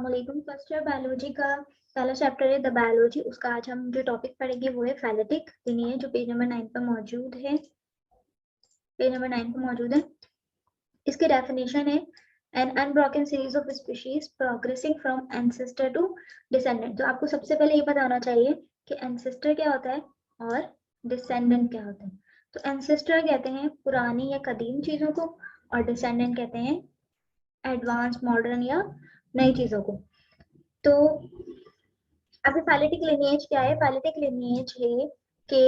अस्सलामुअलैकुम। First year biology का पहला चैप्टर है द बायोलॉजी। उसका आज हम जो टॉपिक पढ़ेंगे वो है फाइलेटिक लिनिएज, जो पेज नंबर 9 पर मौजूद है। पेज नंबर 9 पर मौजूद है। इसकी डेफिनेशन है an unbroken series of species progressing from ancestor to descendant. तो आपको सबसे पहले ये बताना चाहिए कि एंसेस्टर क्या होता है और डिसेंडेंट क्या होता है। तो एंसेस्टर कहते हैं पुरानी या कदीम चीजों को, और डिसेंडेंट कहते हैं एडवांस, मॉडर्न या नई चीजों को। तो अभी फाइलेटिक लिनिएज क्या है? फाइलेटिक लिनिएज है कि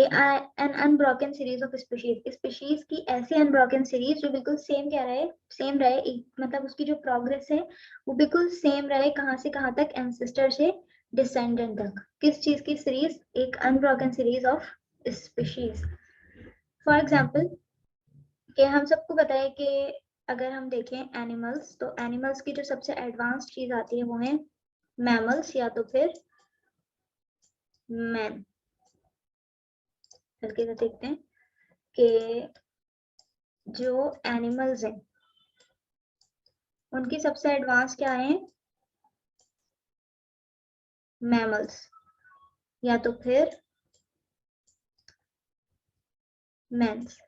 an unbroken series of species, species की ऐसी अनब्रोकन सीरीज जो बिल्कुल सेम क्या रहे, सेम रहे, मतलब उसकी जो प्रोग्रेस है वो बिल्कुल सेम रहे, कहाँ से कहाँ तक, एंसेस्टर से डिसेंडेंट तक। किस चीज की सीरीज? एक unbroken series of species. For example कि हम सबको पता है कि अगर हम देखें एनिमल्स, तो एनिमल्स की जो सबसे एडवांस चीज आती है वो है मैमल्स या तो फिर मैन। हल्के से देखते हैं कि जो एनिमल्स हैं उनकी सबसे एडवांस क्या है? मैमल्स या तो फिर मैन्स।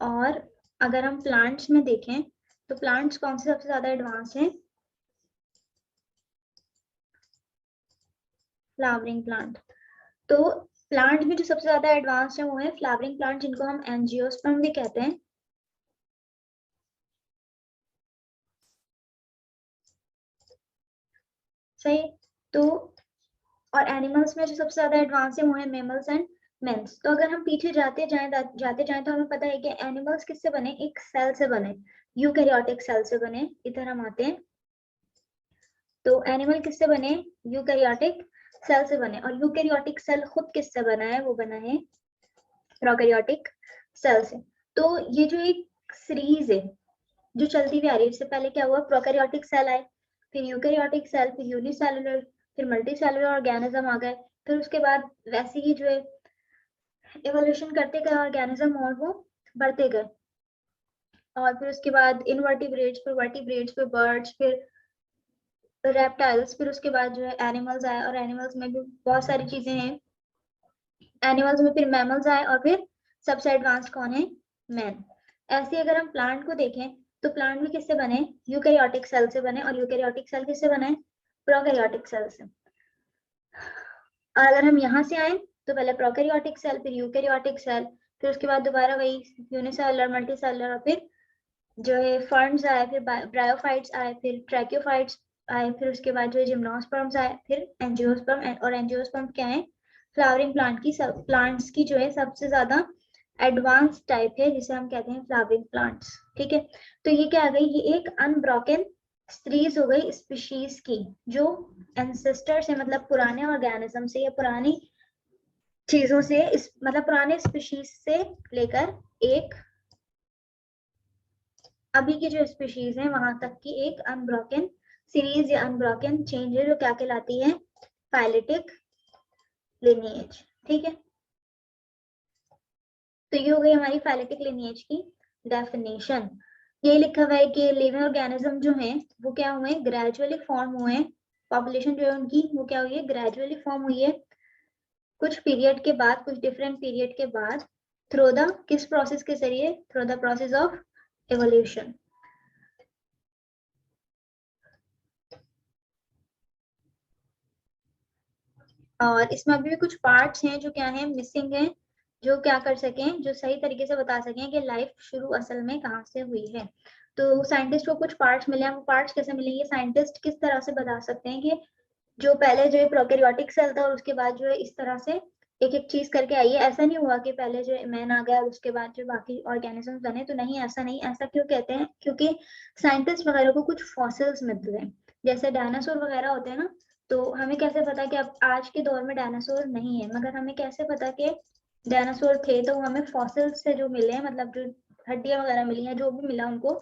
और अगर हम प्लांट्स में देखें तो प्लांट्स कौन से सबसे ज्यादा एडवांस हैं? Flowering plant. तो प्लांट में जो सबसे ज्यादा एडवांस है वो है फ्लावरिंग प्लांट, जिनको हम एंजियोस्पर्म भी कहते हैं। सही। तो और एनिमल्स में जो सबसे ज्यादा एडवांस है वो है मेमल्स एंड मेंस। तो अगर हम पीछे जाते जाए तो हमें पता है कि एनिमल्स किससे बने? एक सेल से बने, यूकैरियोटिक सेल से बने। इधर हम आते हैं तो एनिमल किससे बने? यूकैरियोटिक सेल से बने। और यूकैरियोटिक सेल खुद किससे बना है? वो बना है प्रोकैरियोटिक सेल से। तो ये जो एक सीरीज है जो चलती हुई आ रही है, इससे पहले क्या हुआ? प्रोकैरियोटिक सेल आए, फिर यूकैरियोटिक सेल, फिर यूनिसेलुलर, फिर मल्टीसेलुलर ऑर्गेनिज्म आ गए। फिर उसके बाद वैसे ही जो है इवोल्यूशन करते गए ऑर्गेनिज्म और वो बढ़ते गए। और फिर उसके बाद इनवर्टिब्रेट्स, फिर वर्टिब्रेट्स, फिर बर्ड्स, फिर रेप्टाइल्स, फिर उसके बाद जो है एनिमल्स आए। और एनिमल्स में भी बहुत सारी चीजें हैं। एनिमल्स में फिर मैमल्स आए और फिर सबसे एडवांस कौन है? मैन। ऐसे अगर हम प्लांट को देखें तो प्लांट भी किससे बने? यूकैरियोटिक सेल से बने। और यूकैरियोटिक सेल किससे बने? प्रोकैरियोटिक सेल से। और अगर हम यहाँ से आए तो पहले प्रोकैरियोटिक सेल, फिर यूकैरियोटिक सेल, फिर उसके बाद दोबारा वही यूनिसेलुलर, मल्टीसेलुलर, और फिर जो है फर्न्स आए, फिर ब्रायोफाइट्स आए, फिर ट्रैक्योफाइट्स आए, फिर उसके बाद जो है जिम्नोस्पर्म्स आए, फिर एंजियोस्पर्म। और एंजियोस्पर्म क्या है? फ्लावरिंग प्लांट की, सब प्लांट्स की जो है सबसे ज्यादा एडवांस टाइप है, जिसे हम कहते हैं फ्लावरिंग प्लांट्स। ठीक है। तो ये क्या आ गई? ये एक अनब्रोकन सीरीज हो गई स्पीशीज की, जो एंसेस्टर से, मतलब पुराने ऑर्गेनिज्म से या पुरानी चीजों से, इस मतलब पुराने स्पीशीज से लेकर एक अभी की जो स्पीशीज है वहां तक की एक अनब्रोकन सीरीज या अनब्रोकन चेंज है, जो क्या कहलाती है? Phyletic lineage. ठीक है। तो ये हो गई हमारी फाइलेटिक लिनिएज की डेफिनेशन। ये लिखा हुआ है कि लिविंग ऑर्गेनिज्म जो है वो क्या हुए? ग्रेजुअली फॉर्म हुए। पॉपुलेशन जो है उनकी वो क्या हुई है? ग्रेजुअली फॉर्म हुई है कुछ पीरियड के बाद, कुछ डिफरेंट पीरियड के बाद, थ्रू द किस प्रोसेस के जरिए? Through the process of evolution. और इसमें अभी भी कुछ पार्ट्स हैं जो क्या है? मिसिंग है, जो क्या कर सकें, जो सही तरीके से बता सकें कि लाइफ शुरू असल में कहाँ से हुई है। तो साइंटिस्ट को कुछ पार्ट्स मिले हैं। वो पार्ट्स कैसे मिलेंगे? साइंटिस्ट किस तरह से बता सकते हैं कि जो पहले जो है प्रोकैरियोटिक सेल था और उसके बाद जो है इस तरह से एक एक चीज करके आई है। ऐसा नहीं हुआ कि पहले जो मैन आ गया और उसके बाद जो बाकी ऑर्गेनिजम्स बने। तो नहीं, ऐसा नहीं। ऐसा क्यों कहते हैं? क्योंकि साइंटिस्ट वगैरह को कुछ फॉसिल्स मिलते हैं, जैसे डायनासोर वगैरह होते हैं ना। तो हमें कैसे पता कि अब आज के दौर में डायनासोर नहीं है, मगर हमें कैसे पता कि डायनासोर थे? तो हमें फॉसिल्स से जो मिले हैं, मतलब जो हड्डियां वगैरह मिली हैं, जो भी मिला उनको,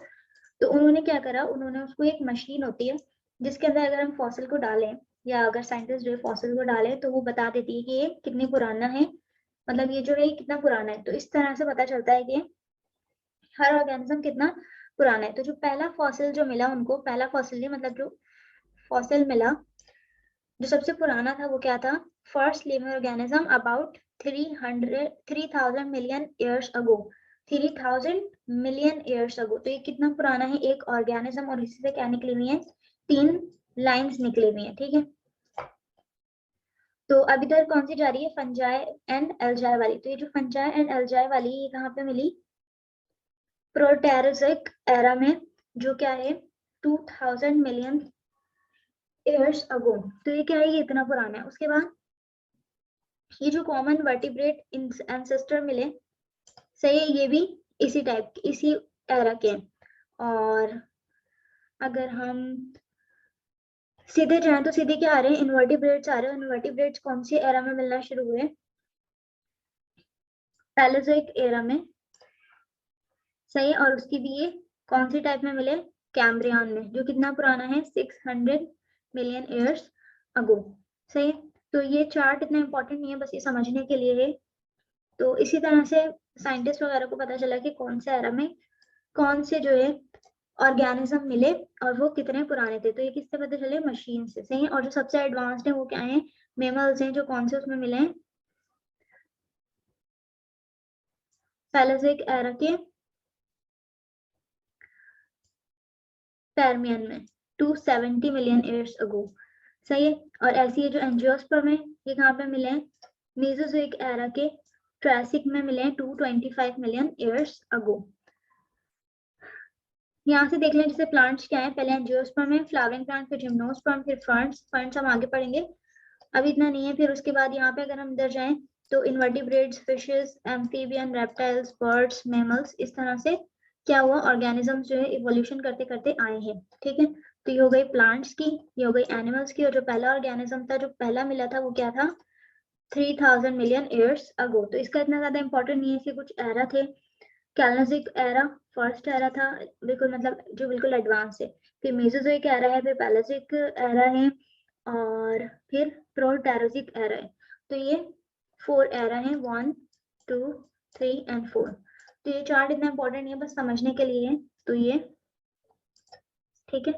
तो उन्होंने क्या करा? उन्होंने उसको, एक मशीन होती है जिसके अंदर अगर हम फॉसिल को डालें, या अगर साइंटिस्ट जो है फॉसिल को डाले, तो वो बता देती है कि ये कितने पुराना है, मतलब ये जो है कितना पुराना है। तो इस तरह से पता चलता है कि हर ऑर्गेनिज्म कितना पुराना है। तो जो पहला फॉसिल जो मिला उनको, पहला फॉसिल नहीं, मतलब जो फॉसिल मिला, जो सबसे पुराना था वो क्या था? First living organism about 3000 million years ago. 3000 million years ago. तो ये कितना पुराना है एक ऑर्गेनिज्म, और इसी से क्या निकली हुई है? 3 लाइंस निकली हुई है, ठीक है। तो अब इधर कौन सी जा रही है? फंजाई एंड एल्जाई वाली। तो ये जो फंजाई एंड एल्जाई वाली, ये कहाँ पे मिली? प्रोटेरोजिक एरा में, जो क्या है 2000 मिलियन ईयर्स अगो। तो ये क्या है? ये इतना पुराना है। उसके बाद ये जो कॉमन वर्टिब्रेट एंसेस्टर मिले, सही है, ये भी इसी टाइप, इसी एरा के। और अगर हम सीधे जाएं तो सीधे क्या आ रहे हैं? इनवर्टिब्रेट्स आ रहे हैं। इनवर्टिब्रेट्स कौन सी एरा में मिलना शुरू हुए? पैलेयोज़ोइक एरा में, सही है। और उसकी भी ये कौन सी टाइप में मिले? कैम्ब्रियन में, जो कितना पुराना है? 600 मिलियन ईयर्स अगो, सही है। तो ये चार्ट इतना इंपॉर्टेंट नहीं है, बस ये समझने के लिए है। तो इसी तरह से साइंटिस्ट वगैरह को पता चला कि कौन से एरा में कौन से जो है ऑर्गेनिज्म मिले और वो कितने पुराने थे। तो ये किससे पता चले? मशीन से, सही है। और जो सबसे एडवांस्ड है वो क्या है? मेमल्स हैं, जो कौन से उसमें मिले हैं? पैलेयोज़ोइक एरा के पर्मियन में 270 मिलियन ईयर्स अगो, सही है। और ऐसी है जो एंजियोस्पर्म है, ये कहाँ पे मिले हैं? मेसोजोइक एरा के ट्रायसिक में मिले हैं 225 मिलियन ईयर्स अगो। यहाँ से देख लें जैसे प्लांट्स क्या है, पहले एंजियोस्पर्म है, फ्लावरिंग प्लांट, फिर जिम्नोस्पर्म, फिर फर्न्स। फर्न्स हम आगे पढ़ेंगे, अभी इतना नहीं है। फिर उसके बाद यहाँ पे अगर हम इधर जाएं तो invertebrates, fishes, amphibian, reptiles, birds, mammals, इस तरह से क्या हुआ? ऑर्गेनिजम्स जो है इवोल्यूशन करते करते आए हैं, ठीक है। तो ये हो गई प्लांट्स की, ये हो गई एनिमल्स की। और जो पहला ऑर्गेनिज्म था, जो पहला मिला था, वो क्या था? 3000 मिलियन ईयर्स अगो। तो इसका इतना ज्यादा इंपॉर्टेंट नहीं है, इसके कुछ एरा थे। कैलोजिक एरा फर्स्ट एरा था, बिल्कुल मतलब जो बिल्कुल एडवांस है। फिर मेसोजोइक एरा है, फिर पैलेयोजिक एरा है, और फिर प्रोटेरोजिक एरा है। तो ये 4 एरा है, 1 2 3 एंड 4। तो ये चार्ट इतना इंपॉर्टेंट नहीं है, बस समझने के लिए है। तो ये ठीक है।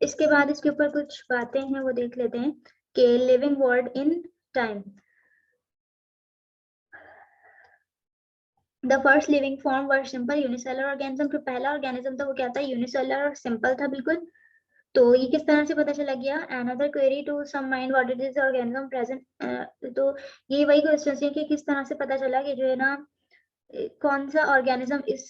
इसके बाद इसके ऊपर कुछ बातें हैं वो देख लेते हैं कि living world in time. The first living form were simple unicellular organism. जो पहला ऑर्गेनिज्म था वो क्या था? यूनिसेलर और सिंपल था, बिल्कुल। तो ये किस तरह से पता चला गया? Another query to some mind what is this organism present. तो ये वही क्वेश्चन है कि किस तरह से पता चला कि जो है ना कौन सा ऑर्गेनिज्म इस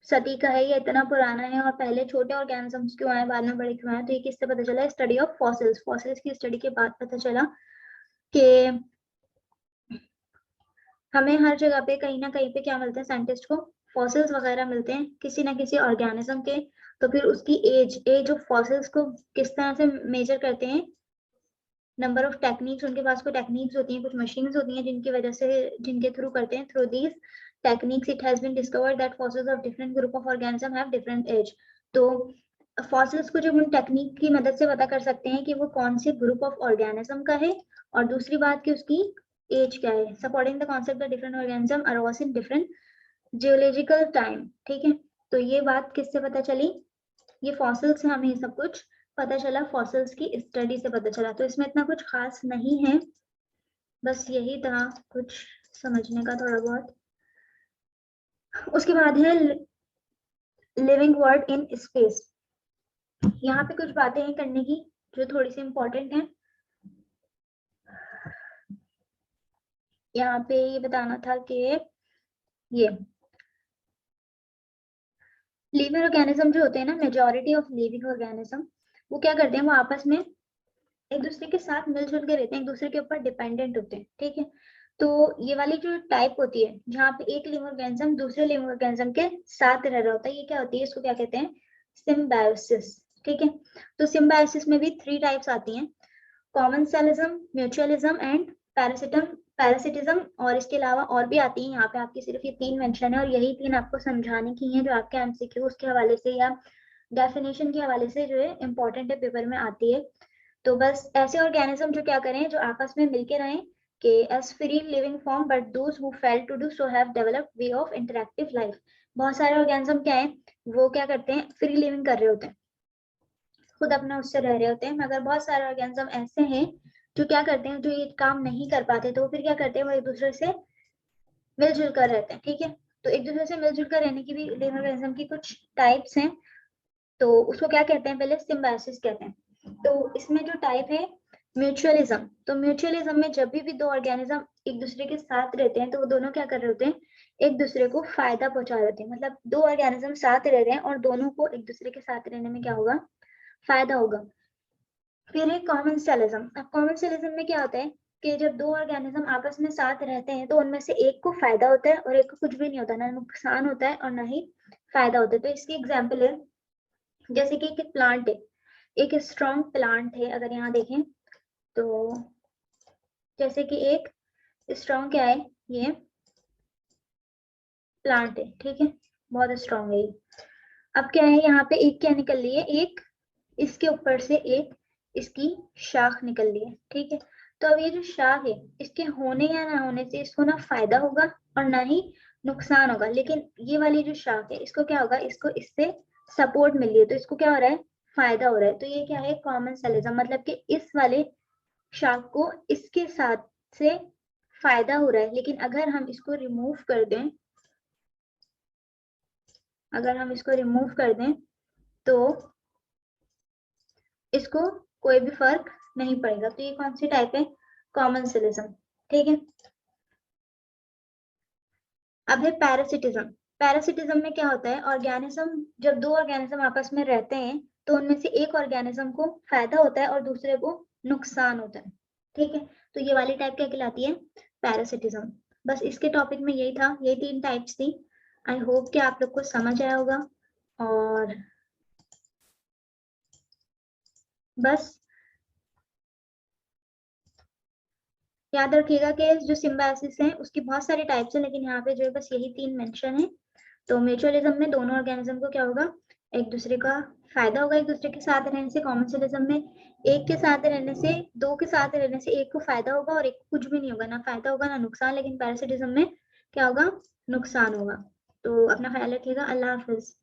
सदी का है या इतना पुराना है, और पहले छोटे ऑर्गेनिजम्स क्यों आए, बाद में बड़े क्यों आए। तो ये किससे पता चला? Study of fossils. फॉसिल्स की स्टडी के बाद पता चला कि हमें हर जगह पे कहीं ना कहीं पे क्या मिलते हैं साइंटिस्ट को? फॉसिल्स वगैरह मिलते हैं किसी ना किसी ऑर्गेनिज्म के। तो फिर उसकी एज ऑफ फॉसिल्स को किस तरह से मेजर करते हैं? नंबर ऑफ टेक्निक्स, उनके पास कोई टेक्निक्स होती हैं, कुछ मशीन्स होती हैं जिनकी वजह से, जिनके थ्रू करते हैं। Through these techniques it has been discovered that fossils of different group of organism have different age. तो फॉसिल्स को जब हम टेक्निक की मदद से पता कर सकते हैं कि वो कौन से ग्रुप ऑफ ऑर्गेनिज्म का है, और दूसरी बात कि उसकी एज क्या है। Supporting the concept that different organism arise in different geological time, ठीक है। तो ये बात किससे पता चली? ये फॉसिल्स से हमें सब कुछ पता चला, फॉसिल्स की स्टडी से पता चला। तो इसमें इतना कुछ खास नहीं है, बस यही था कुछ समझने का थोड़ा बहुत। उसके बाद है लिविंग वर्ल्ड इन स्पेस। यहाँ पे कुछ बातें हैं करने की जो थोड़ी सी इंपॉर्टेंट हैं। यहाँ पे ये बताना था कि ये लिविंग ऑर्गेनिज्म जो होते हैं ना, मेजॉरिटी ऑफ लिविंग ऑर्गेनिज्म, वो क्या करते हैं? वो आपस में एक दूसरे के साथ मिलजुल के रहते हैं, एक दूसरे के ऊपर डिपेंडेंट होते हैं, ठीक है। तो ये वाली जो टाइप होती है जहाँ पे एक लिविंग ऑर्गेनिज्म दूसरे लिविंग ऑर्गेनिज्म के साथ रह रहा होता है, ये क्या होती है? इसको क्या कहते हैं? सिम्बायोसिस, ठीक है। तो सिम्बायोसिस में भी 3 टाइप्स आती हैं, कॉमनसेलिज्म, म्यूचुअलिज्म एंड पैरासिटिज्म। और इसके अलावा और भी आती है, यहाँ पे आपकी सिर्फ ये 3 मेंशन है, और यही 3 आपको समझाने की हैं जो आपके एमसीक्यू के हवाले से या डेफिनेशन के हवाले से जो है इंपॉर्टेंट है, पेपर में आती है। तो बस ऐसे ऑर्गेनिज्म जो क्या करें, जो आपस में मिलके रहें कि as free living form, but those who fail to do so have developed way of interactive life. बहुत सारे ऑर्गेनिज्म क्या है, वो क्या करते हैं? फ्री लिविंग कर रहे होते हैं, खुद अपना उससे रह रहे होते हैं, मगर बहुत सारे ऑर्गेनिज्म ऐसे हैं जो क्या करते हैं, जो ये काम नहीं कर पाते, तो फिर क्या करते हैं, वो एक दूसरे से मिलजुल कर रहते हैं। ठीक है, तो एक दूसरे से मिलजुल कर रहने की भी लिविंग ऑर्गेनिज्म की कुछ टाइप्स हैं, तो उसको क्या कहते हैं, पहले सिम्बायोसिस कहते हैं। तो इसमें जो टाइप है म्यूचुअलिज्म, तो म्यूचुअलिज्म में जब भी दो ऑर्गेनिज्म एक दूसरे के साथ रहते हैं, तो वो दोनों क्या कर रहे होते हैं, एक दूसरे को फायदा पहुंचा रहे होते हैं। मतलब दो ऑर्गेनिज्म साथ रह रहे हैं और दोनों को एक दूसरे के साथ रहने में क्या होगा, फायदा होगा। फिर है कॉमेंसलिज्म। अब कॉमेंसलिज्म में क्या होता है कि जब दो ऑर्गेनिज्म आपस में साथ रहते हैं, तो उनमें से एक को फायदा होता है और एक को कुछ भी नहीं होता, ना नुकसान होता है और ना ही फायदा होता है। तो इसकी एग्जाम्पल है, जैसे कि एक प्लांट है, एक स्ट्रॉन्ग प्लांट है, अगर यहाँ देखें तो जैसे कि एक स्ट्रॉन्ग क्या है, ये प्लांट है, ठीक है, बहुत स्ट्रॉन्ग है ये। अब क्या है, यहाँ पे एक क्या निकल रही है, एक इसके ऊपर से एक इसकी शाख निकल रही है। ठीक है, तो अब ये जो शाख है, इसके होने या ना होने से इसको ना फायदा होगा और ना ही नुकसान होगा, लेकिन ये वाली जो शाख है, इसको क्या होगा, इसको इससे सपोर्ट मिल रही है, तो इसको क्या हो रहा है, फायदा हो रहा है। तो ये क्या है, कॉमेंसलिज्म, मतलब कि इस वाले शाख को इसके साथ से फायदा हो रहा है, लेकिन अगर हम इसको रिमूव कर दें, अगर हम इसको रिमूव कर दें तो इसको कोई भी फर्क नहीं पड़ेगा। तो ये कौन सी टाइप है, कॉमेंसलिज्म। ठीक है, अब है पैरासिटिज्म। पैरासिटिज्म में क्या होता है, ऑर्गेनिज्म, जब दो ऑर्गेनिज्म आपस में रहते हैं, तो उनमें से एक ऑर्गेनिज्म को फायदा होता है और दूसरे को नुकसान होता है। ठीक है, तो ये वाली टाइप क्या कहलाती है, पैरासिटिज्म। बस इसके टॉपिक में यही था, यही तीन टाइप्स थी। आई होप कि आप लोग को समझ आया होगा, और बस याद रखिएगा कि जो सिम्बायोसिस है उसकी बहुत सारी टाइप्स है, लेकिन यहाँ पे जो है बस यही तीन मेंशन है। तो म्यूचुअलिज्म में दोनों ऑर्गेनिज्म को क्या होगा, एक दूसरे का फायदा होगा एक दूसरे के साथ रहने से। कॉमेंसलिज्म में एक के साथ रहने से, दो के साथ रहने से एक को फायदा होगा और एक को कुछ भी नहीं होगा, ना फायदा होगा ना नुकसान। लेकिन पैरासिटिज्म में क्या होगा, नुकसान होगा। तो अपना ख्याल रखिएगा, अल्लाह हाफिज।